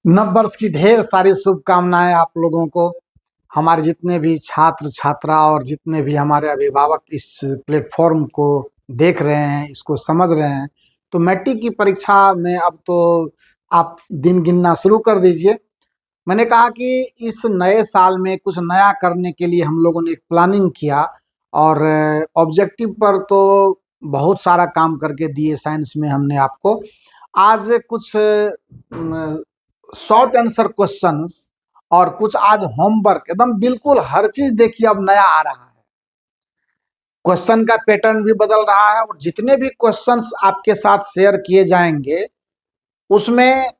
नव वर्ष की ढेर सारी शुभकामनाएं आप लोगों को। हमारे जितने भी छात्र छात्रा और जितने भी हमारे अभिभावक इस प्लेटफॉर्म को देख रहे हैं, इसको समझ रहे हैं, तो मैट्रिक की परीक्षा में अब तो आप दिन गिनना शुरू कर दीजिए। मैंने कहा कि इस नए साल में कुछ नया करने के लिए हम लोगों ने एक प्लानिंग किया और ऑब्जेक्टिव पर तो बहुत सारा काम करके दिए साइंस में हमने आपको। आज कुछ शॉर्ट आंसर क्वेश्चंस और कुछ आज होमवर्क, एकदम बिल्कुल हर चीज देखिए अब नया आ रहा है। क्वेश्चन का पैटर्न भी बदल रहा है और जितने भी क्वेश्चंस आपके साथ शेयर किए जाएंगे उसमें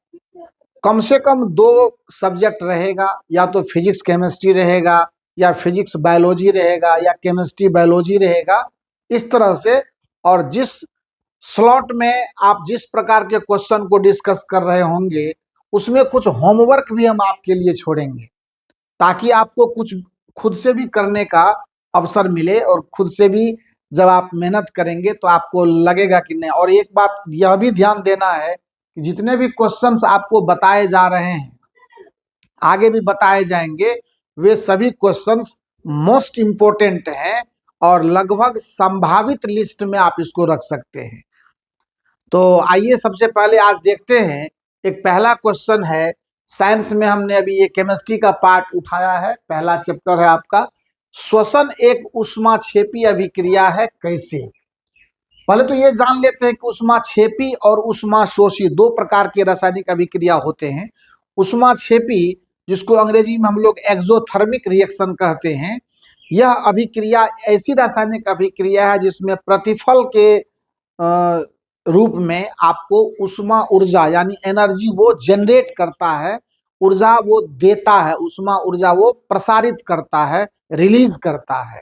कम से कम 2 सब्जेक्ट रहेगा, या तो फिजिक्स केमिस्ट्री रहेगा, या फिजिक्स बायोलॉजी रहेगा, या केमिस्ट्री बायोलॉजी रहेगा, इस तरह से। और जिस स्लॉट में आप जिस प्रकार के क्वेश्चन को डिस्कस कर रहे होंगे उसमें कुछ होमवर्क भी हम आपके लिए छोड़ेंगे, ताकि आपको कुछ खुद से भी करने का अवसर मिले और खुद से भी जब आप मेहनत करेंगे तो आपको लगेगा कि नहीं। और एक बात यह भी ध्यान देना है कि जितने भी क्वेश्चंस आपको बताए जा रहे हैं, आगे भी बताए जाएंगे, वे सभी क्वेश्चंस मोस्ट इंपोर्टेंट हैं और लगभग संभावित लिस्ट में आप इसको रख सकते हैं। तो आइए सबसे पहले आज देखते हैं। एक पहला क्वेश्चन है, साइंस में हमने अभी ये केमिस्ट्री का पार्ट उठाया है, पहला चैप्टर है आपका, श्वसन एक ऊष्माक्षेपी अभिक्रिया है कैसे। पहले तो ये जान लेते हैं कि ऊष्माक्षेपी और ऊष्माशोषी 2 प्रकार के रासायनिक अभिक्रिया होते हैं। ऊष्माक्षेपी, जिसको अंग्रेजी में हम लोग एक्सोथर्मिक रिएक्शन कहते हैं, यह अभिक्रिया ऐसी रासायनिक अभिक्रिया है जिसमें प्रतिफल के रूप में आपको ऊष्मा ऊर्जा यानी एनर्जी वो जनरेट करता है, ऊर्जा वो देता है, ऊष्मा ऊर्जा वो प्रसारित करता है, रिलीज करता है।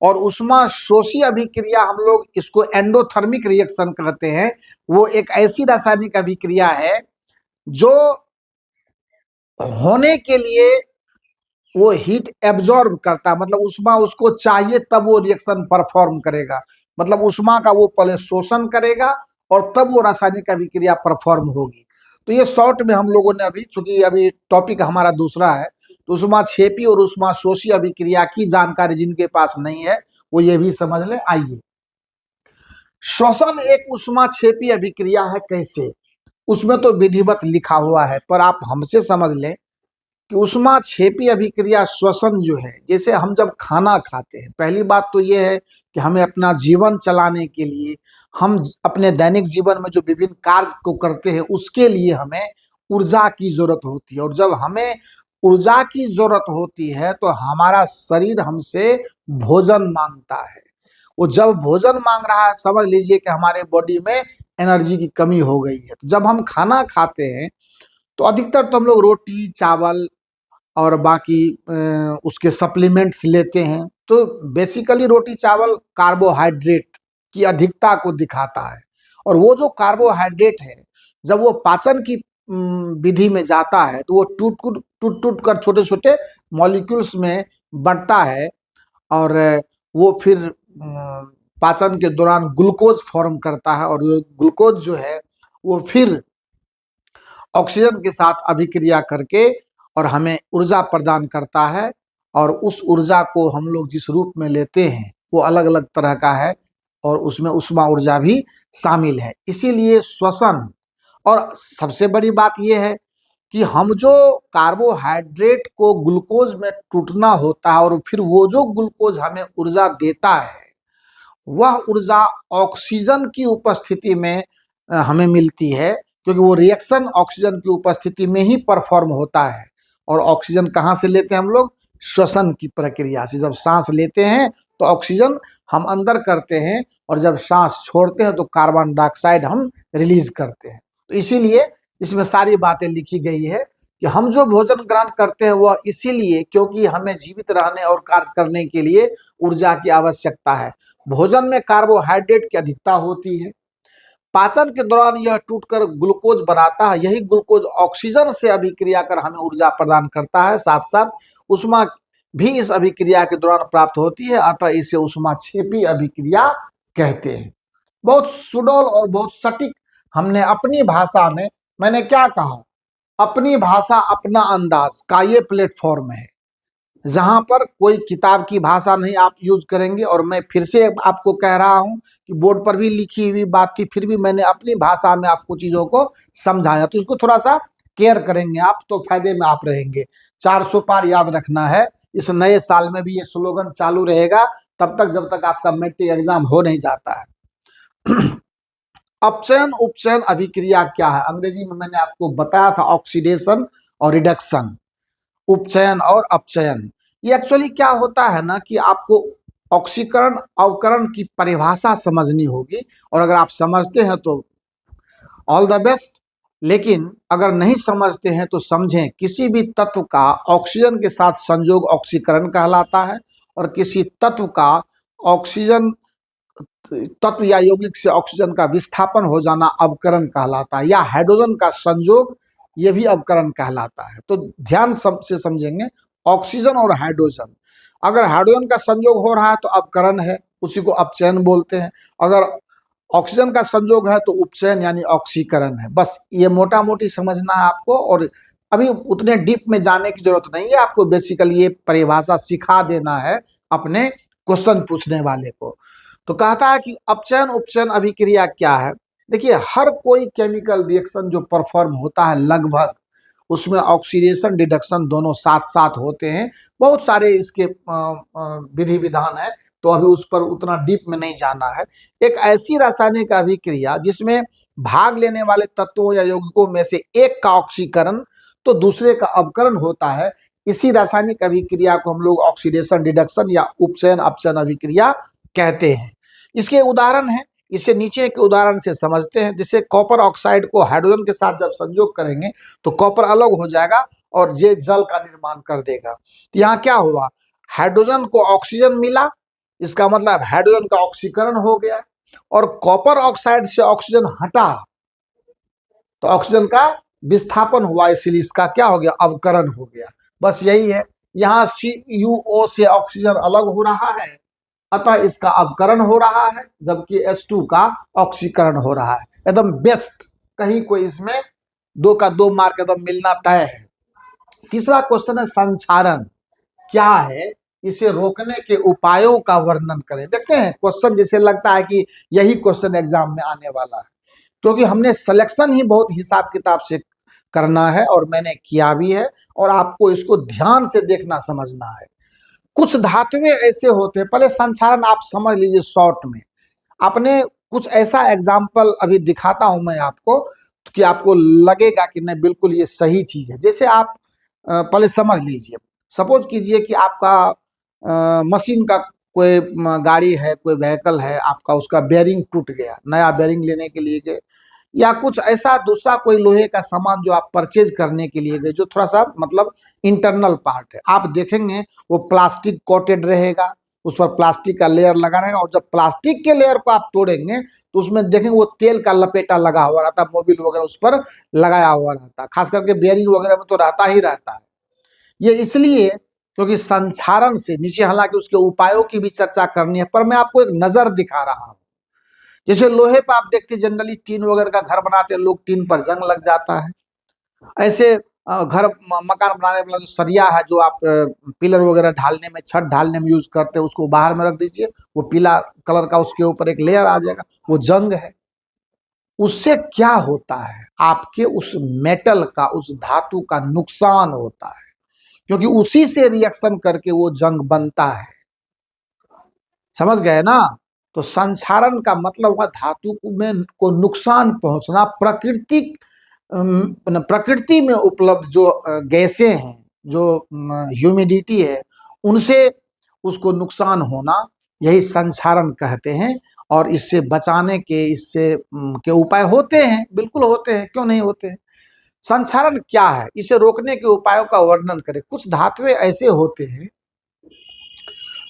और ऊष्मा शोषी अभिक्रिया हम लोग इसको एंडोथर्मिक रिएक्शन कहते हैं। वो एक ऐसी रासायनिक अभिक्रिया है जो होने के लिए वो हीट एब्जॉर्ब करता है, मतलब ऊष्मा उसको चाहिए तब वो रिएक्शन परफॉर्म करेगा। मतलब ऊष्मा का वो पहले शोषण करेगा और तब वो रासायनिक अभिक्रिया परफॉर्म होगी। तो ये शॉर्ट में हम लोगों ने अभी, चूंकि अभी टॉपिक हमारा दूसरा है, तो ऊष्माक्षेपी और ऊष्माशोषी अभिक्रिया की जानकारी जिनके पास नहीं है वो ये भी समझ ले। आइए, श्वसन एक ऊष्माक्षेपी अभिक्रिया है कैसे, उसमें तो विधिवत लिखा हुआ है, पर आप हमसे समझ लें कि ऊष्माक्षेपी अभिक्रिया श्वसन जो है, जैसे हम जब खाना खाते हैं, पहली बात तो ये है कि हमें अपना जीवन चलाने के लिए, हम अपने दैनिक जीवन में जो विभिन्न कार्य को करते हैं उसके लिए हमें ऊर्जा की जरूरत होती है। और जब हमें ऊर्जा की जरूरत होती है तो हमारा शरीर हमसे भोजन मांगता है। वो जब भोजन मांग रहा है, समझ लीजिए कि हमारे बॉडी में एनर्जी की कमी हो गई है। तो जब हम खाना खाते हैं तो अधिकतर तो हम लोग रोटी चावल और बाकी उसके सप्लीमेंट्स लेते हैं। तो बेसिकली रोटी चावल कार्बोहाइड्रेट की अधिकता को दिखाता है, और वो जो कार्बोहाइड्रेट है जब वो पाचन की विधि में जाता है तो वो टूट टूट कर छोटे छोटे मॉलिक्यूल्स में बढ़ता है, और वो फिर पाचन के दौरान ग्लूकोज फॉर्म करता है, और वो ग्लूकोज जो है वो फिर ऑक्सीजन के साथ अभिक्रिया करके और हमें ऊर्जा प्रदान करता है। और उस ऊर्जा को हम लोग जिस रूप में लेते हैं वो अलग अलग तरह का है, और उसमें ऊष्मा ऊर्जा भी शामिल है। इसीलिए श्वसन, और सबसे बड़ी बात यह है कि हम जो कार्बोहाइड्रेट को ग्लूकोज में टूटना होता है और फिर वो जो ग्लूकोज हमें ऊर्जा देता है, वह ऊर्जा ऑक्सीजन की उपस्थिति में हमें मिलती है, क्योंकि वो रिएक्शन ऑक्सीजन की उपस्थिति में ही परफॉर्म होता है। और ऑक्सीजन कहाँ से लेते हैं हम लोग? श्वसन की प्रक्रिया से। जब सांस लेते हैं तो ऑक्सीजन हम अंदर करते हैं, और जब सांस छोड़ते हैं तो कार्बन डाइऑक्साइड हम रिलीज करते हैं। तो इसीलिए इसमें सारी बातें लिखी गई है कि हम जो भोजन ग्रहण करते हैं वह इसीलिए क्योंकि हमें जीवित रहने और कार्य करने के लिए ऊर्जा की आवश्यकता है। भोजन में कार्बोहाइड्रेट की अधिकता होती है, पाचन के दौरान यह टूटकर ग्लूकोज बनाता है, यही ग्लूकोज ऑक्सीजन से अभिक्रिया कर हमें ऊर्जा प्रदान करता है। साथ साथ ऊष्मा भी इस अभिक्रिया के दौरान प्राप्त होती है, अतः इसे ऊष्माक्षेपी अभिक्रिया कहते हैं। बहुत सुडौल और बहुत सटीक हमने अपनी भाषा में, मैंने क्या कहा अपनी भाषा अपना अंदाज का ये प्लेटफॉर्म है, जहां पर कोई किताब की भाषा नहीं आप यूज करेंगे। और मैं फिर से आपको कह रहा हूं कि बोर्ड पर भी लिखी हुई बात थी, फिर भी मैंने अपनी भाषा में आपको चीजों को समझाया, तो इसको थोड़ा सा केयर करेंगे आप तो फायदे में आप रहेंगे। 400 पार याद रखना है। इस नए साल में भी ये स्लोगन चालू रहेगा तब तक जब तक आपका मैट्रिक एग्जाम हो नहीं जाता है। अपचयन उपचयन अभिक्रिया क्या है? अंग्रेजी में मैंने आपको बताया था, ऑक्सीडेशन और रिडक्शन, उपचयन और अपचयन। ये एक्चुअली क्या होता है ना कि आपको ऑक्सीकरण अवकरण की परिभाषा समझनी होगी, और अगर आप समझते हैं तो ऑल द बेस्ट, लेकिन अगर नहीं समझते हैं तो समझें, किसी भी तत्व का ऑक्सीजन के साथ संयोग ऑक्सीकरण कहलाता है, और किसी तत्व का ऑक्सीजन तत्व या यौगिक से ऑक्सीजन का विस्थापन हो जाना अवकरण कहलाता है, या हाइड्रोजन का संयोग ये भी अवकरण कहलाता है। तो ध्यान से समझेंगे, ऑक्सीजन और हाइड्रोजन, अगर हाइड्रोजन का संयोग हो रहा है तो अवकरण है, उसी को अपचयन बोलते हैं। अगर ऑक्सीजन का संयोग है तो उपचयन यानी ऑक्सीकरण है। बस ये मोटा मोटी समझना है आपको, और अभी उतने डीप में जाने की जरूरत नहीं है, आपको बेसिकली ये परिभाषा सिखा देना है अपने क्वेश्चन पूछने वाले को। तो कहता है कि अपचयन उपचयन अभिक्रिया क्या है। देखिए, हर कोई केमिकल रिएक्शन जो परफॉर्म होता है लगभग, उसमें ऑक्सीडेशन रिडक्शन दोनों साथ साथ होते हैं। बहुत सारे इसके विधि विधान है, तो अभी उस पर उतना डीप में नहीं जाना है। एक ऐसी रासायनिक अभिक्रिया जिसमें भाग लेने वाले तत्वों या यौगिकों में से एक का ऑक्सीकरण तो दूसरे का अवकरण होता है, इसी रासायनिक अभिक्रिया को हम लोग ऑक्सीडेशन रिडक्शन या उपचयन अपचयन अभिक्रिया कहते हैं। इसके उदाहरण है, इसे नीचे के उदाहरण से समझते हैं। जैसे कॉपर ऑक्साइड को हाइड्रोजन के साथ जब संयोग करेंगे तो कॉपर अलग हो जाएगा और ये जल का निर्माण कर देगा। तो यहाँ क्या हुआ, हाइड्रोजन को ऑक्सीजन मिला, इसका मतलब हाइड्रोजन का ऑक्सीकरण हो गया, और कॉपर ऑक्साइड से ऑक्सीजन हटा तो ऑक्सीजन का विस्थापन हुआ, इसलिए इसका क्या हो गया, अवकरण हो गया। बस यही है। यहाँ CuO से ऑक्सीजन अलग हो रहा है, अतः इसका अवकरण हो रहा है, जबकि H2 का ऑक्सीकरण हो रहा है। एकदम बेस्ट, कहीं कोई इसमें 2 का 2 मार्क एकदम मिलना तय है। तीसरा क्वेश्चन है संचारण क्या है, इसे रोकने के उपायों का वर्णन करें। देखते हैं क्वेश्चन, जैसे लगता है कि यही क्वेश्चन एग्जाम में आने वाला है, क्योंकि हमने सिलेक्शन ही बहुत हिसाब किताब से करना है और मैंने किया भी है, और आपको इसको ध्यान से देखना समझना है। कुछ धातुएं ऐसे होते हैं, पहले संचारण आप समझ लीजिए शॉर्ट में। आपने कुछ ऐसा एग्जाम्पल अभी दिखाता हूं मैं आपको कि आपको लगेगा कि नहीं बिल्कुल ये सही चीज है। जैसे आप पहले समझ लीजिए, सपोज कीजिए कि आपका मशीन का कोई गाड़ी है, कोई व्हीकल है आपका, उसका बेयरिंग टूट गया, नया बेयरिंग लेने के लिए गए, या कुछ ऐसा दूसरा कोई लोहे का सामान जो आप परचेज करने के लिए गए, जो थोड़ा सा मतलब इंटरनल पार्ट है, आप देखेंगे वो प्लास्टिक कोटेड रहेगा, उस पर प्लास्टिक का लेयर लगा रहेगा, और जब प्लास्टिक के लेयर को आप तोड़ेंगे तो उसमें देखेंगे वो तेल का लपेटा लगा हुआ रहता है, मोबिल वगैरह उस पर लगाया हुआ रहता है, खास करके बेयरिंग वगैरह में तो रहता ही रहता है। ये इसलिए क्योंकि संक्षारण से नीचे, हालांकि उसके उपायों की भी चर्चा करनी है, पर मैं आपको एक नजर दिखा रहा हूं। जैसे लोहे पर आप देखते जनरली टीन वगैरह का घर बनाते हैं लोग, टीन पर जंग लग जाता है। ऐसे घर मकान बनाने वाला जो सरिया है, जो आप पिलर वगैरह ढालने में, छत ढालने में यूज करते हैं, उसको बाहर में रख दीजिए, वो पीला कलर का उसके ऊपर एक लेयर आ जाएगा, वो जंग है। उससे क्या होता है, आपके उस मेटल का, उस धातु का नुकसान होता है, क्योंकि उसी से रिएक्शन करके वो जंग बनता है। समझ गए ना? तो संक्षारण का मतलब हुआ धातु में को नुकसान पहुंचना। प्रकृति में उपलब्ध जो गैसें हैं, जो ह्यूमिडिटी है, उनसे उसको नुकसान होना, यही संक्षारण कहते हैं। और इससे बचाने के, इससे के उपाय होते हैं, बिल्कुल होते हैं, क्यों नहीं होते हैं। संक्षारण क्या है, इसे रोकने के उपायों का वर्णन करें। कुछ धातुएं ऐसे होते हैं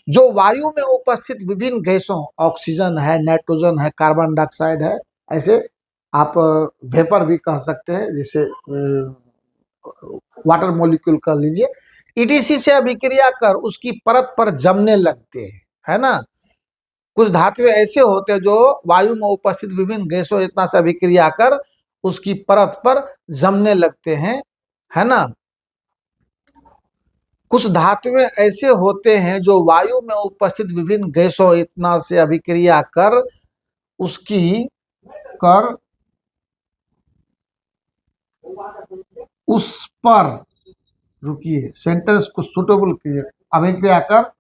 जो वायु में उपस्थित विभिन्न गैसों, ऑक्सीजन है, नाइट्रोजन है, कार्बन डाइऑक्साइड है, ऐसे आप वेपर भी कह सकते हैं, जैसे वाटर मॉलिक्यूल कह लीजिए, ईटीसी से अभिक्रिया कर उसकी परत पर जमने लगते हैं, है ना। कुछ धातुएं ऐसे होते हैं जो वायु में उपस्थित विभिन्न गैसों इतना से अभिक्रिया कर उसकी परत पर जमने लगते हैं, है ना। कुछ धातुएं ऐसे होते हैं जो वायु में उपस्थित विभिन्न गैसों इतना से अभिक्रिया कर उसकी कर उस पर, रुकिए सेंटेंस को सुटेबल कीजिए, अभिक्रिया कर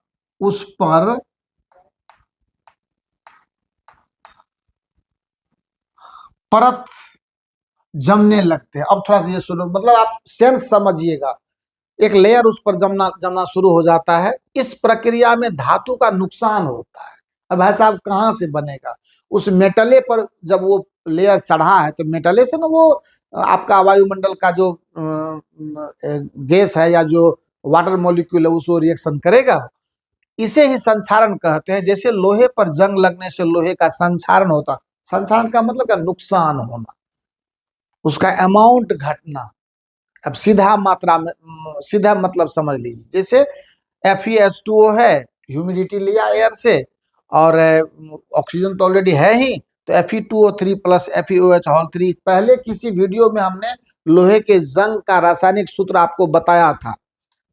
उस पर परत जमने लगते हैं। अब थोड़ा सा ये सुनो, मतलब आप सेंस समझिएगा, एक लेयर उस पर जमना जमना शुरू हो जाता है। इस प्रक्रिया में धातु का नुकसान होता है। अब भाई साहब कहाँ से बनेगा, उस मेटले पर जब वो लेयर चढ़ा है तो मेटले से ना वो आपका वायुमंडल का जो गैस है या जो वाटर मॉलिक्यूल है उसको रिएक्शन करेगा। इसे ही संक्षारण कहते हैं। जैसे लोहे पर जंग लगने से लोहे का संक्षारण होता, संक्षारण का मतलब क्या, नुकसान होना, उसका अमाउंट घटना। अब सीधा मात्रा में सीधा मतलब समझ लीजिए, जैसे FeH2O है, ह्यूमिडिटी लिया एयर से और ऑक्सीजन तो ऑलरेडी है ही, तो Fe2O3 प्लस FeOH3। पहले किसी वीडियो में हमने लोहे के जंग का रासायनिक सूत्र आपको बताया था,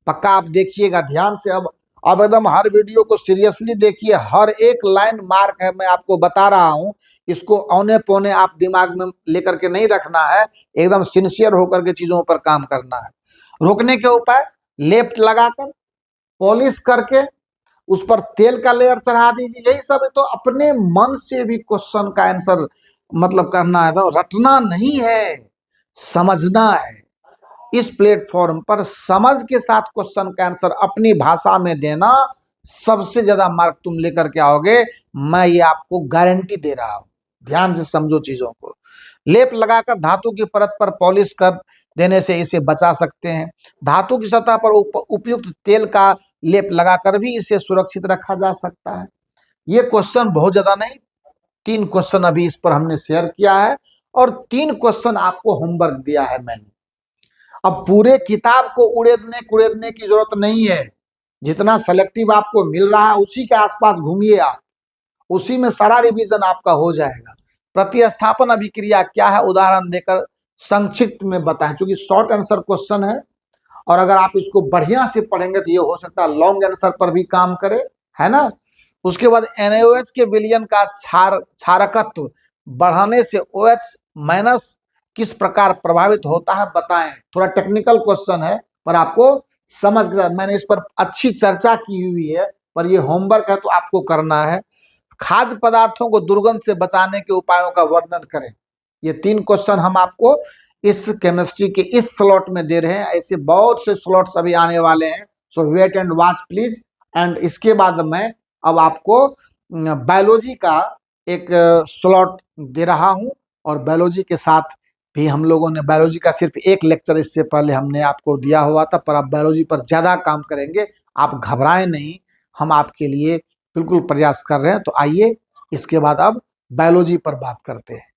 पक्का आप देखिएगा ध्यान से। अब एकदम हर वीडियो को सीरियसली देखिए, हर एक लाइन मार्क है, मैं आपको बता रहा हूं। इसको औने पौने आप दिमाग में लेकर के नहीं रखना है, एकदम सिंसियर होकर के चीजों पर काम करना है। रोकने के उपाय, लेप लगाकर पॉलिश करके उस पर तेल का लेयर चढ़ा दीजिए, यही सब है। तो अपने मन से भी क्वेश्चन का आंसर मतलब करना है, तो रटना नहीं है, समझना है। इस प्लेटफॉर्म पर समझ के साथ क्वेश्चन का आंसर अपनी भाषा में देना, सबसे ज्यादा मार्क तुम लेकर के आओगे, मैं ये आपको गारंटी दे रहा हूं। ध्यान से समझो चीजों को। लेप लगाकर धातु की परत पर पॉलिश कर देने से इसे बचा सकते हैं। धातु की सतह पर उपयुक्त तेल का लेप लगाकर भी इसे सुरक्षित रखा जा सकता है। ये क्वेश्चन बहुत ज्यादा नहीं, 3 क्वेश्चन अभी इस पर हमने शेयर किया है और 3 क्वेश्चन आपको होमवर्क दिया है मैंने। अब पूरे किताब को उड़ेदने की जरूरत नहीं है, जितना सेलेक्टिव आपको मिल रहा है उसी के आसपास घूमिए आप, उसी में सारा रिवीजन आपका हो जाएगा। प्रतिस्थापन अभिक्रिया क्या है उदाहरण देकर संक्षिप्त में बताएं, क्योंकि शॉर्ट आंसर क्वेश्चन है और अगर आप इसको बढ़िया से पढ़ेंगे तो ये हो सकता है लॉन्ग आंसर पर भी काम करे, है ना। उसके बाद NaOH के विलयन का क्षारकत्व बढ़ाने से OH माइनस किस प्रकार प्रभावित होता है बताएं। थोड़ा टेक्निकल क्वेश्चन है पर आपको समझ गया, मैंने इस पर अच्छी चर्चा की हुई है, पर ये होमवर्क है तो आपको करना है। खाद्य पदार्थों को दुर्गंध से बचाने के उपायों का वर्णन करें। ये 3 क्वेश्चन हम आपको इस केमिस्ट्री के इस स्लॉट में दे रहे हैं, ऐसे बहुत से स्लॉट्स अभी आने वाले हैं, so wait and watch please. And इसके बाद मैं अब आपको बायोलॉजी का एक स्लॉट दे रहा हूं और बायोलॉजी के साथ भी हम लोगों ने बायोलॉजी का सिर्फ एक लेक्चर इससे पहले हमने आपको दिया हुआ था, पर आप बायोलॉजी पर ज्यादा काम करेंगे, आप घबराएं नहीं, हम आपके लिए बिल्कुल प्रयास कर रहे हैं। तो आइए इसके बाद अब बायोलॉजी पर बात करते हैं।